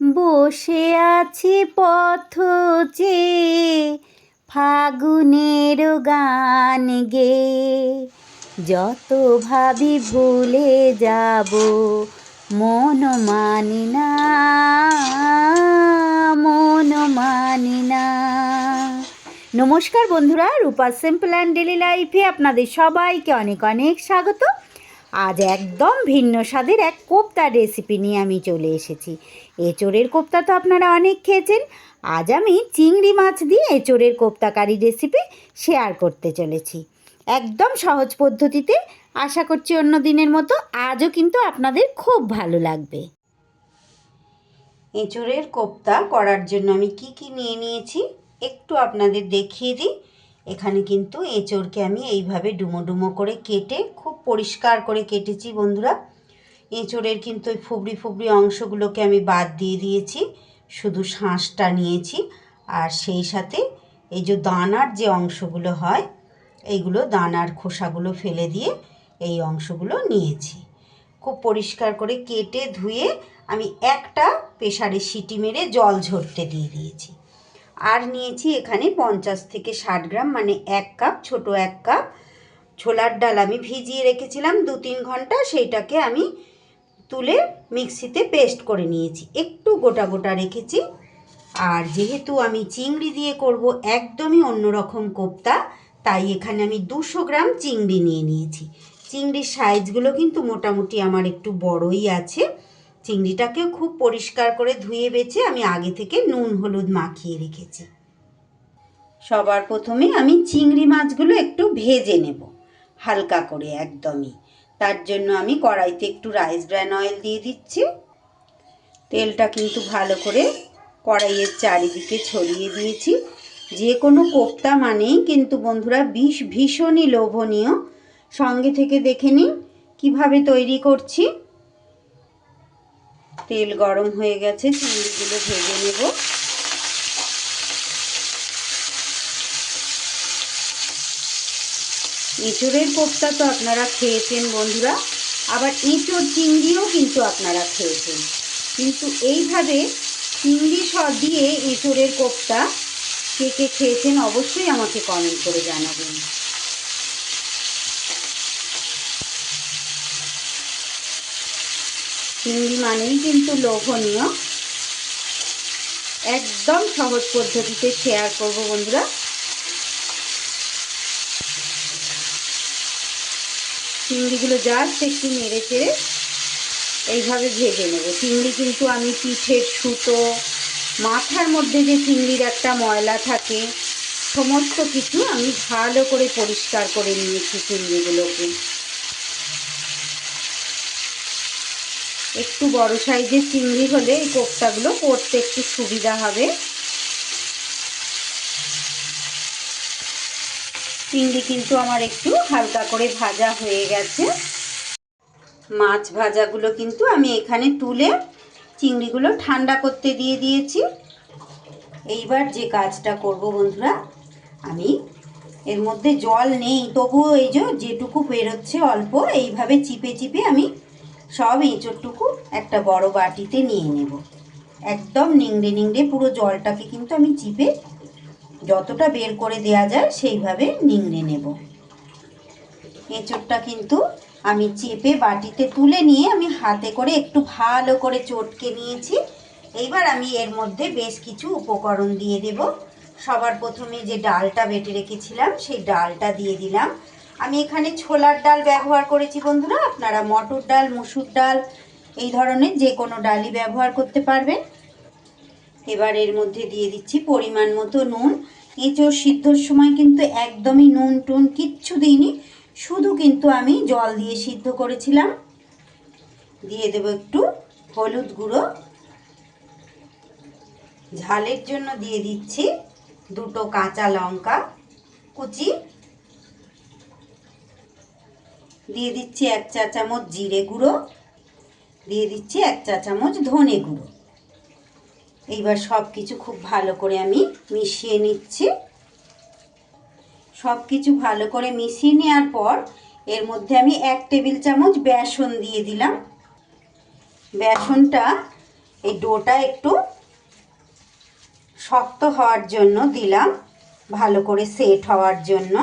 বসে আছি পথ চেয়ে ফাগুনের গান গেয়ে, যত ভাবি ভুলে যাব মন মানি না, মন মানি না। নমস্কার বন্ধুরা, রূপা সিম্পল অ্যান্ড ডেলি লাইফে আপনাদের সবাইকে অনেক অনেক স্বাগত। আজ একদম ভিন্ন স্বাদের এক কোপ্তার রেসিপি নিয়ে আমি চলে এসেছি। এঁচোড়ের কোপ্তা তো আপনারা অনেক খেয়েছেন। আজ আমি চিংড়ি মাছ দিয়ে এঁচোড়ের কোপ্তা কারি রেসিপি শেয়ার করতে চলেছি, একদম সহজ পদ্ধতিতে। আশা করছি অন্য দিনের মতো আজও কিন্তু আপনাদের খুব ভালো লাগবে। এঁচোড়ের কোপ্তা করার জন্য আমি কি নিয়ে নিয়েছি একটু আপনাদের দেখিয়ে দিই। এখানে কিন্তু এঁচোড়কে আমি এইভাবে ডুমো ডুমো করে কেটে খুব পরিষ্কার করে কেটেছি বন্ধুরা। এঁচোড়ের কিন্তু ওই ফুবড়ি ফুবড়ি অংশগুলোকে আমি বাদ দিয়ে দিয়েছি, শুধু শাঁসটা নিয়েছি। আর সেই সাথে এই যে দানার যে অংশগুলো হয়, এইগুলো দানার খোসাগুলো ফেলে দিয়ে এই অংশগুলো নিয়েছি। খুব পরিষ্কার করে কেটে ধুয়ে আমি একটা প্রেসারে সিটি মেরে জল ঝরতে দিয়ে দিয়েছি। আর নিয়েছি এখানে 50 থেকে 60 গ্রাম, মানে 1 কাপ, ছোট 1 কাপ ছোলার ডাল আমি ভিজিয়ে রেখেছিলাম 2-3 ঘন্টা। সেইটাকে আমি তুলে মিক্সিতে পেস্ট করে নিয়েছি, একটু গোটা গোটা রেখেছি। আর যেহেতু আমি চিংড়ি দিয়ে করব একদমই অন্যরকম কোপ্তা, তাই এখানে আমি 200 গ্রাম চিংড়ি নিয়ে নিয়েছি। চিংড়ির সাইজগুলো কিন্তু মোটামুটি আমার একটু বড়ই আছে। চিংড়িটাকেও খুব পরিষ্কার করে ধুয়ে বেছে আমি আগে থেকে নুন হলুদ মাখিয়ে রেখেছি। সবার প্রথমে আমি চিংড়ি মাছগুলো একটু ভেজে নেব হালকা করে একদমই। তার জন্য আমি কড়াইতে একটু রাইস ব্র্যান অয়েল দিয়ে দিচ্ছি। তেলটা কিন্তু ভালো করে কড়াইয়ের চারিদিকে ছড়িয়ে দিয়েছি। যে কোনো কোপ্তা মানেই কিন্তু বন্ধুরা ভীষণই লোভনীয়। সঙ্গে থেকে দেখে নিন কীভাবে তৈরি করছি। তেল গরম হয়ে গেছে, চিংড়িগুলো ভেজে নেব। এঁচোড়ের কোপ্তা তো আপনারা খেয়েছেন বন্ধুরা, আবার এঁচোড় চিংড়িও কিন্তু আপনারা খেয়েছেন, কিন্তু এইভাবে চিংড়ি সব দিয়ে এঁচোড়ের কোপ্তা কে কে খেয়েছেন অবশ্যই আমাকে কমেন্ট করে জানাবেন। চিংড়ি মানেই কিন্তু লোভনীয়। একদম সহজ পদ্ধতিতে শেয়ার করব বন্ধুরা। চিংড়িগুলো জাস্ট একটু নেড়ে চেড়ে এইভাবে ভেজে নেব। চিংড়ি কিন্তু আমি পিঠের সুতো, মাথার মধ্যে যে চিংড়ির একটা ময়লা থাকে, সমস্ত কিছু আমি ভালো করে পরিষ্কার করে নিয়েছি চিংড়িগুলোকে। একটু বড় সাইজের চিংড়ি হলে এই কোপ্তাগুলো করতে একটু সুবিধা হবে। চিংড়ি কিন্তু আমার একটু হালকা করে ভাজা হয়ে গেছে। মাছ ভাজাগুলো কিন্তু আমি এখানে তুলে চিংড়িগুলো ঠান্ডা করতে দিয়ে দিয়েছি। এইবার যে কাজটা করব বন্ধুরা, আমি এর মধ্যে জল নেই, তবুও এই যেটুকু বেরোচ্ছে অল্প, এইভাবে চিপে চিপে আমি সব এঁচোড়টুকু একটা বড় বাটিতে নিয়ে নেব। একদম নিংড়ে নিংড়ে পুরো জলটাকে কিন্তু আমি চিপে যতটা বের করে দেয়া যায় সেইভাবে নিংড়ে নেব। এঁচোড়টা কিন্তু আমি চেপে বাটিতে তুলে নিয়ে আমি হাতে করে একটু ভালো করে চটকে নিয়েছি। এইবার আমি এর মধ্যে বেশ কিছু উপকরণ দিয়ে দেব। সবার প্রথমে যে ডালটা বেটে রেখেছিলাম সেই ডালটা দিয়ে দিলাম। আমি এখানে ছোলার ডাল ব্যবহার করেছি বন্ধুরা, আপনারা মটর ডাল, মসুর ডাল, এই ধরনের যে কোনো ডালই ব্যবহার করতে পারবেন। এবার এর মধ্যে দিয়ে দিচ্ছি পরিমাণ মতো নুন। এঁচোড় সিদ্ধর সময় কিন্তু একদমই নুন টুন কিচ্ছু দিইনি, শুধু কিন্তু আমি জল দিয়ে সিদ্ধ করেছিলাম। দিয়ে দেব একটু হলুদ গুঁড়ো। ঝালের জন্য দিয়ে দিচ্ছি 2টো কাঁচা লঙ্কা কুচি। দিয়ে দিচ্ছি 1 চা চামচ জিরে গুঁড়ো। দিয়ে দিচ্ছি 1 চা চামচ ধনে গুঁড়ো। এইবার সব কিছু খুব ভালো করে আমি মিশিয়ে নিচ্ছি। সব কিছু ভালো করে মিশিয়ে নেওয়ার পর এর মধ্যে আমি 1 টেবিল চামচ বেসন দিয়ে দিলাম। বেসনটা এই ডোটা একটু শক্ত হওয়ার জন্য দিলাম, ভালো করে সেট হওয়ার জন্য।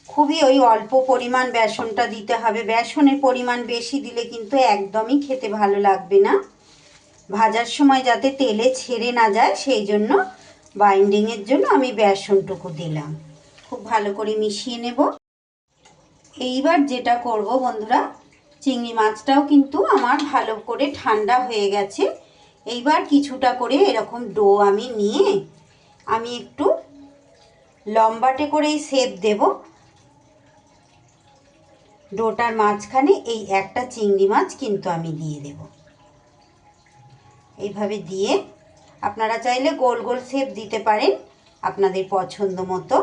খুবই ওই অল্প পরিমাণ বেসনটা দিতে হবে, বেসনের পরিমাণ বেশি দিলে কিন্তু একদমই খেতে ভালো লাগবে না। ভাজার সময় যাতে তেলে ছেড়ে না যায় সেই জন্য বাইন্ডিংয়ের জন্য আমি বেসনটুকু দিলাম। খুব ভালো করে মিশিয়ে নেব। এইবার যেটা করব বন্ধুরা, চিংড়ি মাছটাও কিন্তু আমার ভালো করে ঠান্ডা হয়ে গেছে। এইবার কিছুটা করে এরকম ডো আমি নিয়ে আমি একটু লম্বাটে করেই শেপ দেব। ডোটার মাঝখানে এই একটা চিংড়ি মাছ কিন্তু আমি দিয়ে দেব। এইভাবে দিয়ে আপনারা চাইলে গোল গোল শেপ দিতে পারেন আপনাদের পছন্দ মতো।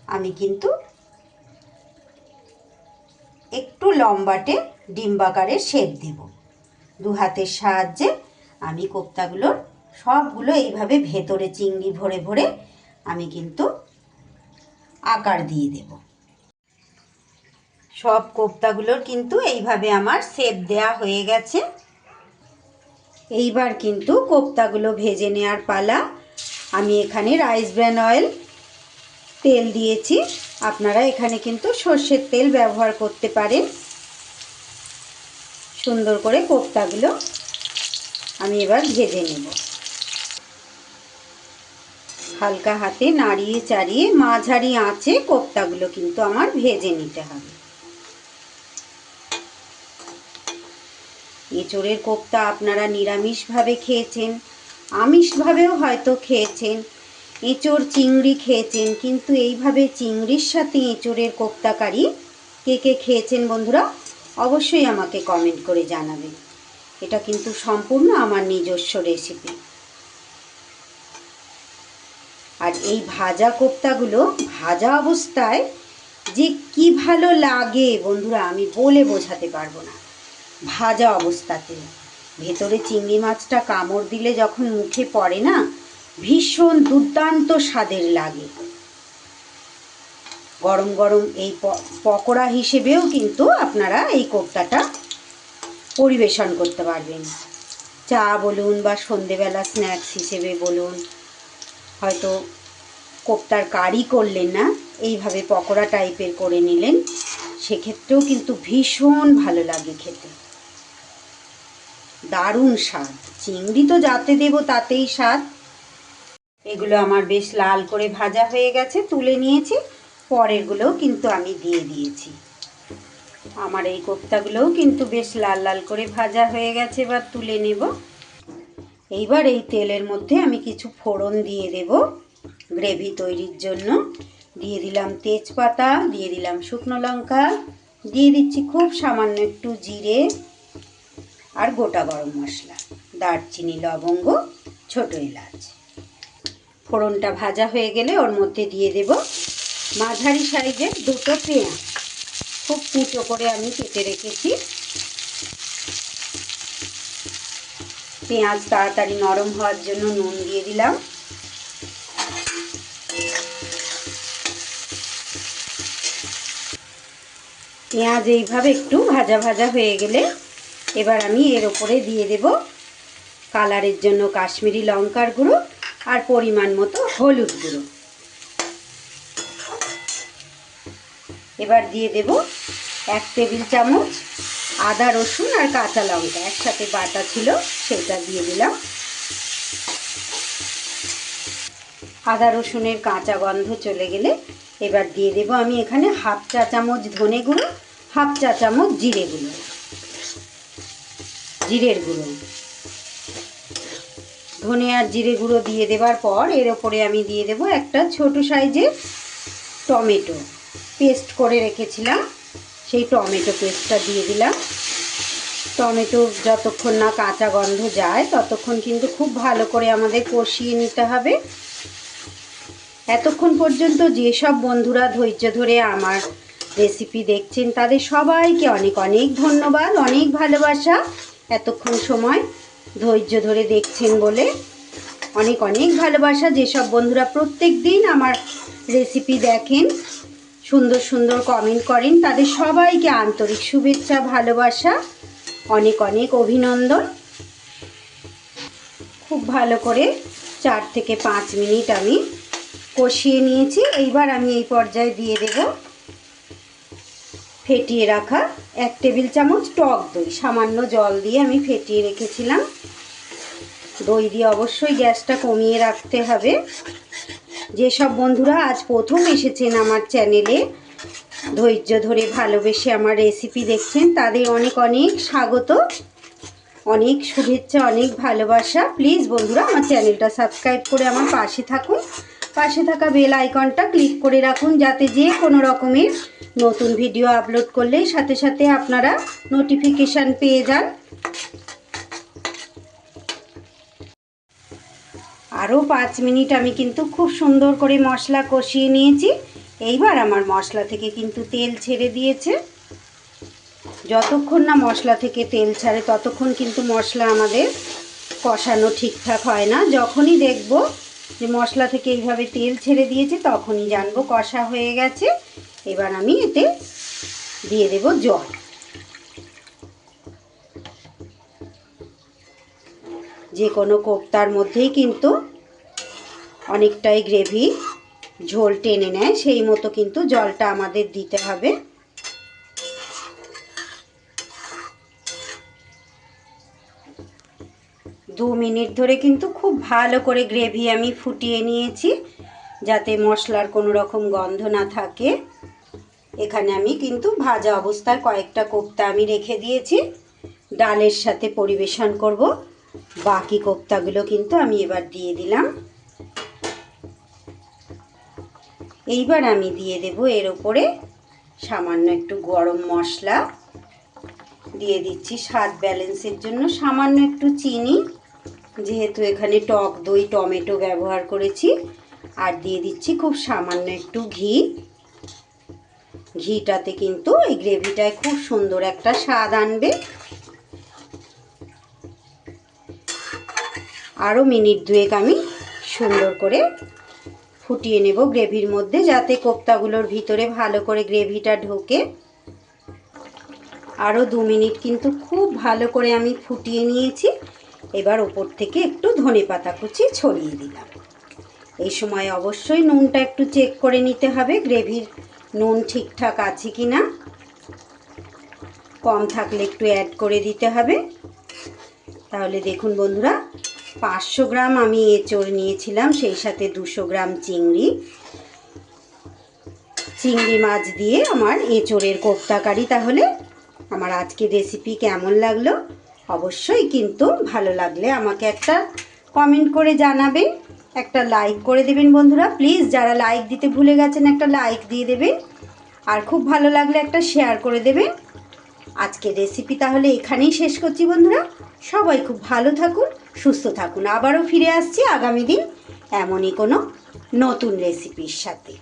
আমি কিন্তু একটু লম্বাটে ডিম্বাকারের শেপ দেব। দু হাতের সাহায্যে আমি কোপ্তাগুলোর সবগুলো এইভাবে ভেতরে চিংড়ি ভরে ভরে আমি কিন্তু আকার দিয়ে দেব। সব কোপ্তাগুলোর কিন্তু এইভাবে আমার শেপ দেয়া হয়ে গেছে। এইবার কিন্তু কোপ্তাগুলো ভেজে নেওয়ার পালা। আমি এখানে রাইস ব্র্যান অয়েল তেল দিয়েছি, আপনারা এখানে কিন্তু সর্ষের তেল ব্যবহার করতে পারেন। সুন্দর করে কোপ্তাগুলো আমি এবার ভেজে নেব। হালকা হাতে নাড়িয়ে চাড়িয়ে মাঝারি আঁচে কোপ্তাগুলো কিন্তু আমার ভেজে নিতে হবে। এঁচোড়ের কোপ্তা আপনারা নিরামিষভাবে খেয়েছেন, আমিষভাবেও হয়তো খেয়েছেন, এঁচোড় চিংড়ি খেয়েছেন, কিন্তু এইভাবে চিংড়ির সাথে এঁচোড়ের কোপ্তা কারি কে কে খেয়েছেন বন্ধুরা অবশ্যই আমাকে কমেন্ট করে জানাবেন। এটা কিন্তু সম্পূর্ণ আমার নিজস্ব রেসিপি। আর এই ভাজা কোপ্তাগুলো ভাজা অবস্থায় যে কি ভালো লাগে বন্ধুরা আমি বলে বোঝাতে পারবো না। ভাজা অবস্থাতে ভেতরে চিংড়ি মাছটা কামড় দিলে যখন মুখে পড়ে না, ভীষণ দুর্দান্ত স্বাদের লাগে। গরম গরম এই পকোড়া হিসেবেও কিন্তু আপনারা এই কোপ্তাটা পরিবেশন করতে পারবেন। চা বলুন বা সন্ধেবেলা স্ন্যাক্স হিসেবে বলুন, হয়তো কোপ্তার কারি করলেন না, এইভাবে পকোড়া টাইপের করে নিলেন, সেক্ষেত্রেও কিন্তু ভীষণ ভালো লাগে খেতে। দারুণ স্বাদ, চিংড়ি তো যাতে দেব তাতেই স্বাদ। এগুলো আমার বেশ লাল করে ভাজা হয়ে গেছে, তুলে নিয়েছি। পরেরগুলোও কিন্তু আমি দিয়ে দিয়েছি। আমার এই কোপ্তাগুলোও কিন্তু বেশ লাল লাল করে ভাজা হয়ে গেছে, এবার তুলে নেব। এইবার এই তেলের মধ্যে আমি কিছু ফোড়ন দিয়ে দেব গ্রেভি তৈরির জন্য। দিয়ে দিলাম তেজপাতা, দিয়ে দিলাম শুকনো লঙ্কা, দিয়ে দিচ্ছি খুব সামান্য একটু জিরে আর গোটা গরম মশলা, দারচিনি, লবঙ্গ, ছোটো এলাচ। ফোড়নটা ভাজা হয়ে গেলে ওর মধ্যে দিয়ে দেব মাঝারি সাইজের দুটো পেঁয়াজ, খুব কুচো করে আমি কেটে রেখেছি। পেঁয়াজ তাড়াতাড়ি নরম হওয়ার জন্য নুন দিয়ে দিলাম। পেঁয়াজ এইভাবে একটু ভাজা ভাজা হয়ে গেলে এবার আমি এর ওপরে দিয়ে দেব কালারের জন্য কাশ্মীরি লঙ্কার গুঁড়ো আর পরিমাণ মতো হলুদ গুঁড়ো। এবার দিয়ে দেব 1 টেবিল চামচ আদা রসুন আর কাঁচা লঙ্কা একসাথে বাটা ছিল, সেটা দিয়ে দিলাম। আদা রসুনের কাঁচা গন্ধ চলে গেলে এবার দিয়ে দেব আমি এখানে 1/2 চা চামচ ধনে গুঁড়ো, 1/2 চা চামচ জিরের গুঁড়ো। ধনে আর জিরে গুঁড়ো দিয়ে দেওয়ার পর এর ওপরে আমি দিয়ে দেব একটা ছোট সাইজের টমেটো পেস্ট করে রেখেছিলাম, সেই টমেটো পেস্টটা দিয়ে দিলাম। টমেটো যতক্ষণ না কাঁচা গন্ধ যায় ততক্ষণ কিন্তু খুব ভালো করে আমাদের কষিয়ে নিতে হবে। এতক্ষণ পর্যন্ত যেসব বন্ধুরা ধৈর্য ধরে আমার রেসিপি দেখছেন তাদের সবাইকে অনেক অনেক ধন্যবাদ, অনেক ভালোবাসা। এতক্ষণ সময় ধৈর্য ধরে দেখছেন বলে অনেক অনেক ভালোবাসা। যেসব বন্ধুরা প্রত্যেক দিন আমার রেসিপি দেখেন, সুন্দর সুন্দর কমেন্ট করেন, তাদের সবাইকে আন্তরিক শুভেচ্ছা, ভালোবাসা, অনেক অনেক অভিনন্দন। খুব ভালো করে 4 থেকে 5 মিনিট আমি কষিয়ে নিয়েছি। এইবার আমি এই পর্যায়ে দিয়ে দেব ফেটিয়ে রাখা 1 টেবিল চামচ টক দই। সামান্য জল দিয়ে আমি ফেটিয়ে রেখেছিলাম। দই দিয়ে অবশ্যই গ্যাসটা কমিয়ে রাখতে হবে। যেসব বন্ধুরা আজ প্রথম এসেছেন আমার চ্যানেলে, ধৈর্য ধরে ভালোবেসে আমার রেসিপি দেখছেন, তাদের অনেক অনেক স্বাগত, অনেক শুভেচ্ছা, অনেক ভালোবাসা। প্লিজ বন্ধুরা আমার চ্যানেলটা সাবস্ক্রাইব করে আমার পাশে থাকুন। পাশে থাকা বেল আইকনটা ক্লিক করে রাখুন, যাতে যে কোনো রকমের নতুন ভিডিও আপলোড করলে সাথে সাথে আপনারা নোটিফিকেশান পেয়ে যান। আরও 5 মিনিট আমি কিন্তু খুব সুন্দর করে মশলা কষিয়ে নিয়েছি। এইবার আমার মশলা থেকে কিন্তু তেল ছেড়ে দিয়েছে। যতক্ষণ না মশলা থেকে তেল ছাড়ে ততক্ষণ কিন্তু মশলা আমাদের কষানো ঠিকঠাক হয় না। যখনই দেখব যে মশলা থেকে এইভাবে তেল ছেড়ে দিয়েছে তখনই জানবো কষা হয়ে গেছে। এবার আমি এতে দিয়ে দেব জল। যে কোনো কোপ্তার মধ্যেই কিন্তু অনেকটাই গ্রেভি ঝোল টেনে নেয়, সেই মতো কিন্তু জলটা আমাদের দিতে হবে। দু মিনিট ধরে কিন্তু খুব ভালো করে গ্রেভি আমি ফুটিয়ে নিয়েছি, যাতে মশলার কোনো রকম গন্ধ না থাকে। এখানে আমি কিন্তু ভাজা অবস্থায় কয়েকটা কোপ্তা আমি রেখে দিয়েছি, ডালের সাথে পরিবেশন করব। বাকি কোপ্তাগুলো কিন্তু আমি এবার দিয়ে দিলাম। এইবার আমি দিয়ে দেব এর ওপরে সামান্য একটু গরম মশলা, দিয়ে দিচ্ছি স্বাদ ব্যালেন্সের জন্য সামান্য একটু চিনি, যেহেতু এখানে টক দই টমেটো ব্যবহার করেছি। আর দিয়ে দিচ্ছি খুব সামান্য একটু ঘি। ঘিটাতে কিন্তু এই গ্রেভিটায় খুব সুন্দর একটা স্বাদ আনবে। আরও মিনিট দুয়েক আমি সুন্দর করে ফুটিয়ে নেব গ্রেভির মধ্যে, যাতে কোপ্তাগুলোর ভিতরে ভালো করে গ্রেভিটা ঢোকে। আরও 2 মিনিট কিন্তু খুব ভালো করে আমি ফুটিয়ে নিয়েছি। এবার ওপর থেকে একটু ধনেপাতা কুচি ছড়িয়ে দিলাম। এই সময় অবশ্যই নুনটা একটু চেক করে নিতে হবে, গ্রেভির নুন ঠিকঠাক আছে কি না। কম থাকলে একটু অ্যাড করে দিতে হবে। তাহলে দেখুন বন্ধুরা, 500 গ্রাম আমি এঁচোড় নিয়েছিলাম, সেই সাথে 200 গ্রাম চিংড়ি মাছ দিয়ে আমার এঁচোড়ের কোপ্তা কারি। তাহলে আমার আজকের রেসিপি কেমন লাগলো অবশ্যই কিন্তু ভালো লাগলে আমাকে একটা কমেন্ট করে জানাবেন, একটা লাইক করে দেবেন বন্ধুরা। প্লিজ যারা লাইক দিতে ভুলে গেছেন একটা লাইক দিয়ে দেবেন, আর খুব ভালো লাগলে একটা শেয়ার করে দেবেন। আজকের রেসিপি তাহলে এখানেই শেষ করছি বন্ধুরা। সবাই খুব ভালো থাকুন, সুস্থ থাকুন। আবারও ফিরে আসছি আগামী দিন এমনই কোনো নতুন রেসিপির সাথে।